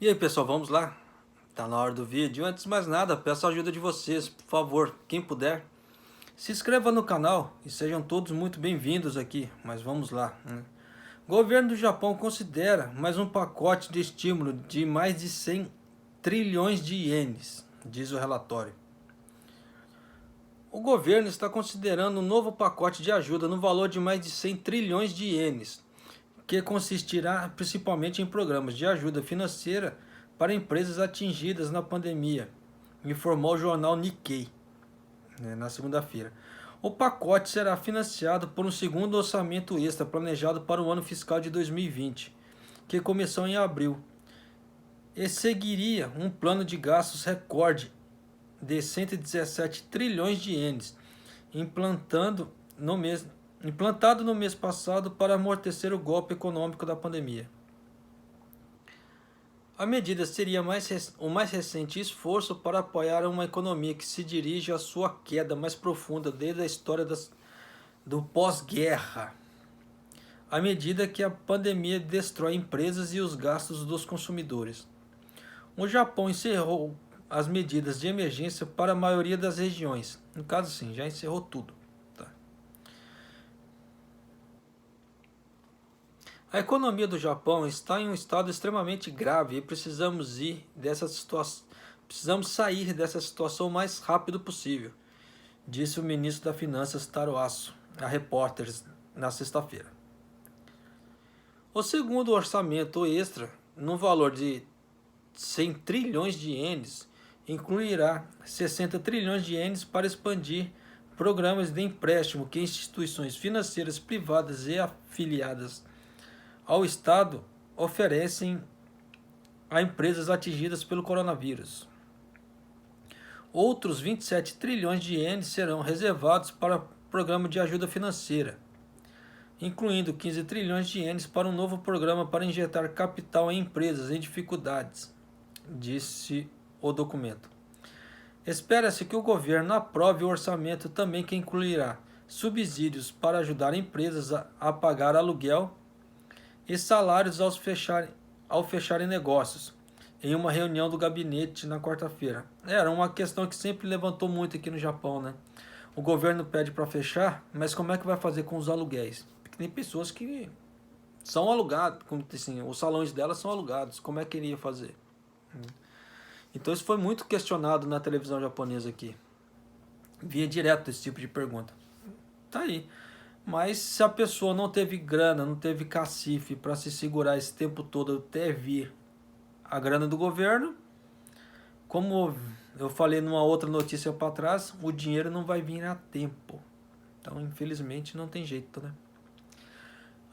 E aí pessoal, vamos lá? Tá na hora do vídeo. Antes de mais nada, peço a ajuda de vocês, por favor, quem puder, se inscreva no canal e sejam todos muito bem-vindos aqui. Mas vamos lá, né? O governo do Japão considera mais um pacote de estímulo de mais de 100 trilhões de ienes, diz o relatório. O governo está considerando um novo pacote de ajuda no valor de mais de 100 trilhões de ienes, que consistirá principalmente em programas de ajuda financeira para empresas atingidas na pandemia, informou o jornal Nikkei, na segunda-feira. O pacote será financiado por um segundo orçamento extra planejado para o ano fiscal de 2020, que começou em abril, e seguiria um plano de gastos recorde de 117 trilhões de ienes, implantado no mês passado para amortecer o golpe econômico da pandemia. A medida seria o mais recente esforço para apoiar uma economia que se dirige à sua queda mais profunda desde a história do pós-guerra, à medida que a pandemia destrói empresas e os gastos dos consumidores. O Japão encerrou as medidas de emergência para a maioria das regiões. No caso, sim, já encerrou tudo. A economia do Japão está em um estado extremamente grave e precisamos sair dessa situação o mais rápido possível, disse o ministro das Finanças Taro Aso a repórteres na sexta-feira. O segundo orçamento extra, no valor de 100 trilhões de ienes, incluirá 60 trilhões de ienes para expandir programas de empréstimo que instituições financeiras privadas e afiliadas ao Estado oferecem a empresas atingidas pelo coronavírus. Outros 27 trilhões de ienes serão reservados para programa de ajuda financeira, incluindo 15 trilhões de ienes para um novo programa para injetar capital em empresas em dificuldades, disse o documento. Espera-se que o governo aprove o orçamento também que incluirá subsídios para ajudar empresas a pagar aluguel e salários ao fecharem negócios, em uma reunião do gabinete na quarta-feira. Era uma questão que sempre levantou muito aqui no Japão, né? O governo pede para fechar, mas como é que vai fazer com os aluguéis? Porque tem pessoas que são alugadas, como assim, os salões delas são alugados, como é que ele ia fazer? Então isso foi muito questionado na televisão japonesa aqui. Via direto esse tipo de pergunta. Tá aí. Mas se a pessoa não teve grana, não teve cacife para se segurar esse tempo todo até vir a grana do governo, como eu falei numa outra notícia para trás, o dinheiro não vai vir a tempo. Então, infelizmente, não tem jeito, né?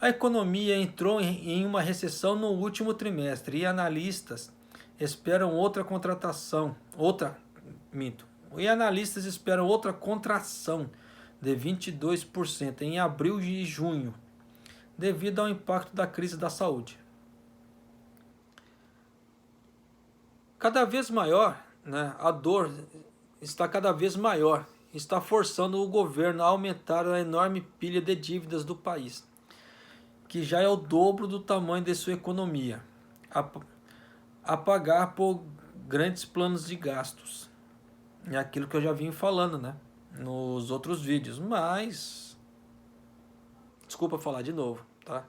A economia entrou em uma recessão no último trimestre e analistas esperam outra contratação, E analistas esperam outra contração de 22% em abril e junho, devido ao impacto da crise da saúde. Cada vez maior, né, a dor está cada vez maior, está forçando o governo a aumentar a enorme pilha de dívidas do país, que já é o dobro do tamanho de sua economia, a pagar por grandes planos de gastos. É aquilo que eu já vim falando, né, nos outros vídeos, mas desculpa falar de novo, tá?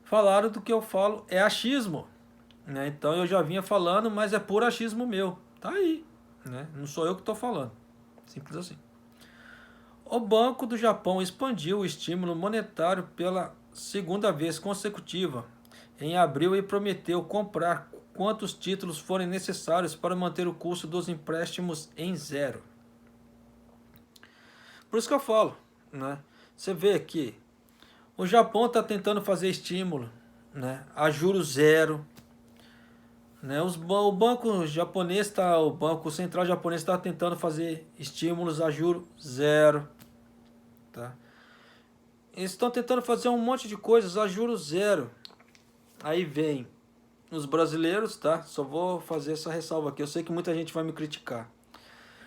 Falaram do que eu falo é achismo, né? Então eu já vinha falando, mas é puro achismo meu, tá aí, né? Não sou eu que estou falando, simples assim. O Banco do Japão expandiu o estímulo monetário pela segunda vez consecutiva em abril e prometeu comprar quantos títulos forem necessários para manter o custo dos empréstimos em zero. Por isso que eu falo, né? Você vê aqui, o Japão está tentando fazer estímulo, né, a juros zero, né? O banco japonês o Banco Central japonês está tentando fazer estímulos a juros zero, tá? Eles estão tentando fazer um monte de coisas a juros zero. Aí vem os brasileiros, tá? Só vou fazer essa ressalva aqui. Eu sei que muita gente vai me criticar.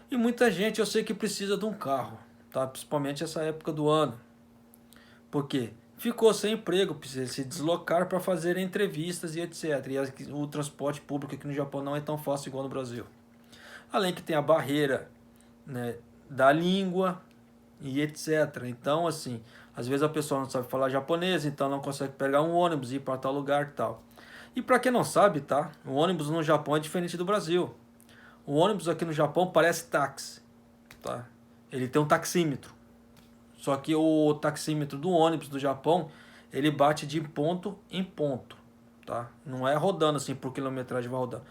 E muita gente eu sei que precisa de um carro, tá? Principalmente essa época do ano. Por quê? ficou sem emprego, precisa se deslocar para fazer entrevistas e etc. E o transporte público aqui no Japão não é tão fácil igual no Brasil. Além que tem a barreira, né, da língua e etc. Então, assim, às vezes a pessoa não sabe falar japonês, então não consegue pegar um ônibus e ir para tal lugar e tal. E para quem não sabe, tá? O ônibus no Japão é diferente do Brasil. O ônibus aqui no Japão parece táxi, tá? Ele tem um taxímetro. Só que o taxímetro do ônibus do Japão, ele bate de ponto em ponto, tá? Não é rodando assim por quilometragem, vai rodando.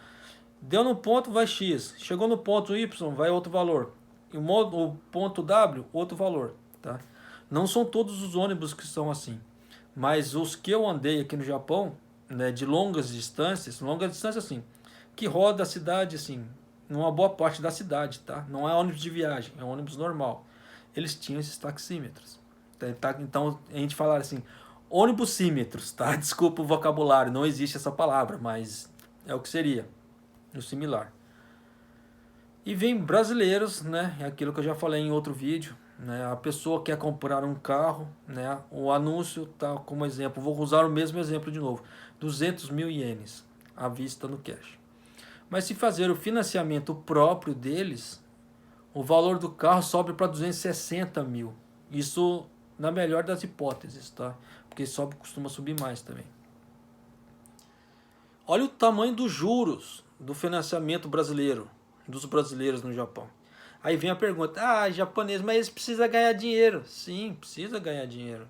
Deu no ponto, vai X. Chegou no ponto Y, vai outro valor. E o ponto W, outro valor, tá? Não são todos os ônibus que são assim. Mas os que eu andei aqui no Japão, né, de longas distâncias assim, que roda a cidade assim, numa boa parte da cidade, tá? Não é ônibus de viagem, é ônibus normal. Eles tinham esses taxímetros. Então a gente fala assim, ônibusímetros, tá? Desculpa o vocabulário, não existe essa palavra, mas é o que seria, o similar. E vem brasileiros, né? É aquilo que eu já falei em outro vídeo, né? A pessoa quer comprar um carro, né? O anúncio tá como exemplo, vou usar o mesmo exemplo de novo, 200 mil ienes à vista no cash. Mas se fazer o financiamento próprio deles, o valor do carro sobe para 260 mil. Isso na melhor das hipóteses, tá? Porque costuma subir mais também. Olha o tamanho dos juros do financiamento brasileiro, dos brasileiros no Japão. Aí vem a pergunta, japonês, mas eles precisam ganhar dinheiro. Sim, precisa ganhar dinheiro.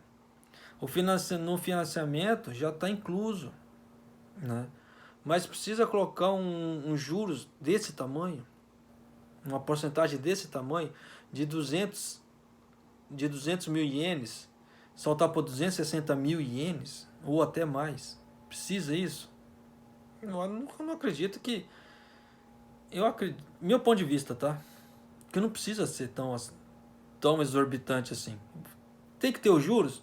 No financiamento já está incluso, né? Mas precisa colocar um juros desse tamanho, uma porcentagem desse tamanho, de 200 mil ienes, saltar por 260 mil ienes, ou até mais. Precisa isso? Eu não acredito que... Eu acredito, meu ponto de vista, tá? Que não precisa ser tão exorbitante assim. Tem que ter os juros?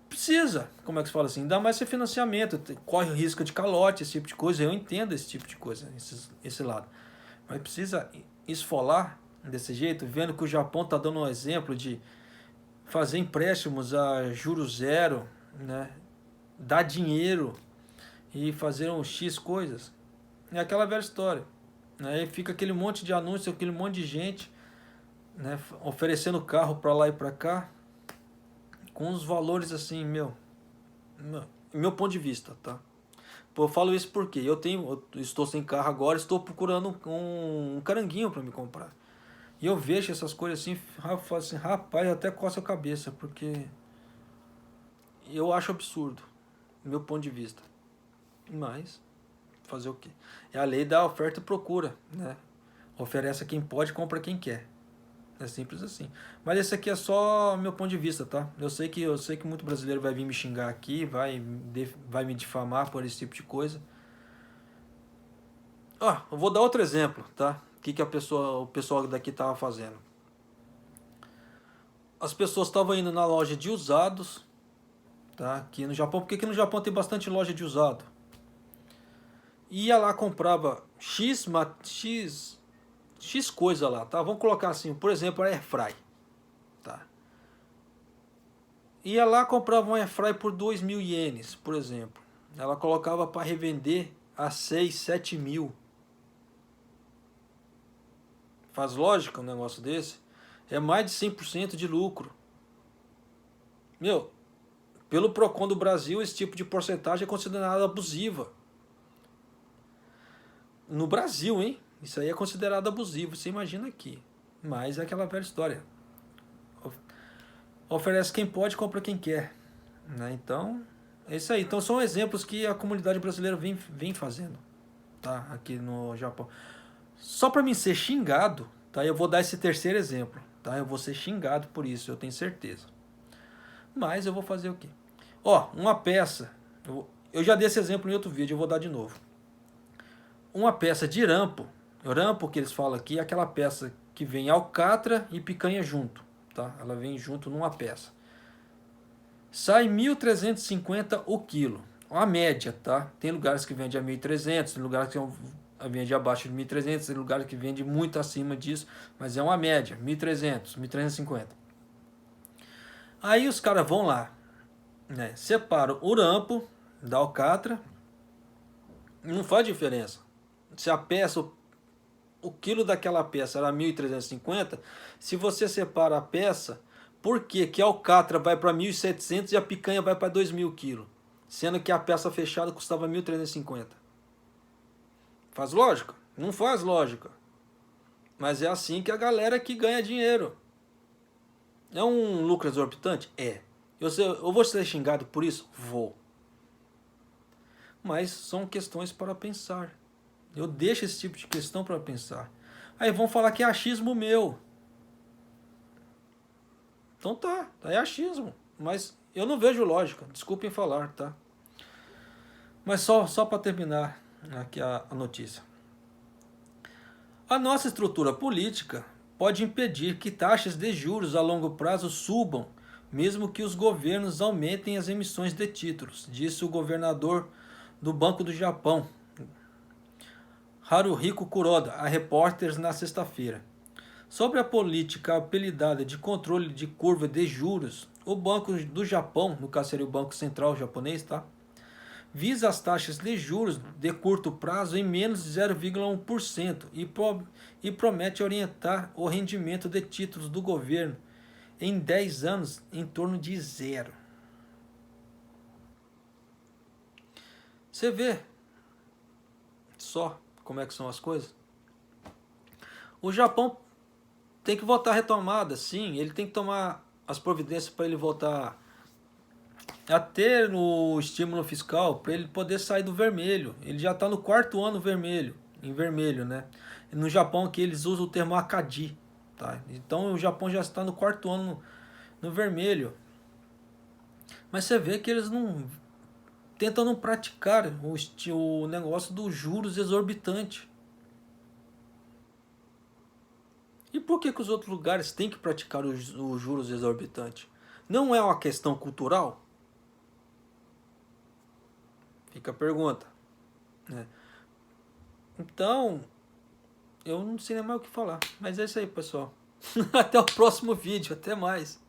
Precisa, como é que se fala assim? Ainda mais se financiamento, corre o risco de calote, esse tipo de coisa. Eu entendo esse tipo de coisa, esse lado. Mas precisa esfolar desse jeito, vendo que o Japão está dando um exemplo de fazer empréstimos a juros zero, né? Dar dinheiro e fazer um X coisas. É aquela velha história, né? E fica aquele monte de anúncio, aquele monte de gente, né, oferecendo carro para lá e para cá, com os valores assim, meu ponto de vista, tá? Pô, eu falo isso porque eu estou sem carro agora, estou procurando um caranguinho para me comprar. E eu vejo essas coisas assim, eu falo assim, rapaz, até coça a cabeça, porque eu acho absurdo, meu ponto de vista. Mas fazer o quê? É a lei da oferta e procura, né? Oferece a quem pode, compra quem quer. É simples assim. Mas esse aqui é só meu ponto de vista, tá? Eu sei que muito brasileiro vai vir me xingar aqui, vai me difamar por esse tipo de coisa. Eu vou dar outro exemplo, tá? O que o pessoal daqui tava fazendo? As pessoas estavam indo na loja de usados, tá? Aqui no Japão, porque aqui no Japão tem bastante loja de usado. Ia lá, comprava X coisa lá, tá? Vamos colocar assim, por exemplo, a Airfry, tá? Ia lá, comprava um Airfry por 2 mil ienes, por exemplo. Ela colocava para revender a 6, 7 mil. Faz lógica um negócio desse? É mais de 100% de lucro. Meu, pelo Procon do Brasil, esse tipo de porcentagem é considerada abusiva. No Brasil, hein? Isso aí é considerado abusivo, você imagina aqui. Mas é aquela velha história. Oferece quem pode, compra quem quer, né? Então, é isso aí. Então são exemplos que a comunidade brasileira vem fazendo, tá? Aqui no Japão. Só para mim ser xingado, tá? Eu vou dar esse terceiro exemplo, tá? Eu vou ser xingado por isso, eu tenho certeza. Mas eu vou fazer o quê? Uma peça. Eu já dei esse exemplo em outro vídeo, eu vou dar de novo. Uma peça de rampo que eles falam aqui, é aquela peça que vem alcatra e picanha junto, tá? Ela vem junto numa peça. Sai 1.350 o quilo. Uma média, tá? Tem lugares que vende a 1.300, tem lugares que vende abaixo de 1.300, tem lugares que vende muito acima disso, mas é uma média, 1.300, 1.350. Aí os caras vão lá, né? Separam o rampo da alcatra, não faz diferença. Se a peça, o quilo daquela peça era 1.350, se você separa a peça, por que a alcatra vai para 1.700 e a picanha vai para 2.000 quilos? Sendo que a peça fechada custava 1.350. Faz lógica? Não faz lógica. Mas é assim que a galera que ganha dinheiro. É um lucro exorbitante? É. Eu vou ser xingado por isso? Vou. Mas são questões para pensar. Eu deixo esse tipo de questão para pensar. Aí vão falar que é achismo meu. Então tá, é achismo. Mas eu não vejo lógica. Desculpem falar, tá? Mas só para terminar aqui a notícia. A nossa estrutura política pode impedir que taxas de juros a longo prazo subam, mesmo que os governos aumentem as emissões de títulos, disse o governador do Banco do Japão, Haruhiko Kuroda, a repórteres na sexta-feira. Sobre a política apelidada de controle de curva de juros, o Banco do Japão, no caso seria o Banco Central japonês, tá? Visa as taxas de juros de curto prazo em menos de 0,1% e promete orientar o rendimento de títulos do governo em 10 anos em torno de zero. Você vê só como é que são as coisas? O Japão tem que voltar à retomada, sim, ele tem que tomar as providências para ele voltar a ter o estímulo fiscal, para ele poder sair do vermelho. Ele já está no quarto ano vermelho, em vermelho, né? No Japão aqui eles usam o termo Akadi, tá? Então o Japão já está no quarto ano no vermelho. Mas você vê que eles não tentam não praticar o negócio dos juros exorbitantes. E por que os outros lugares têm que praticar os juros exorbitantes? Não é uma questão cultural? Fica a pergunta, né? Então, eu não sei nem mais o que falar. Mas é isso aí, pessoal. Até o próximo vídeo. Até mais.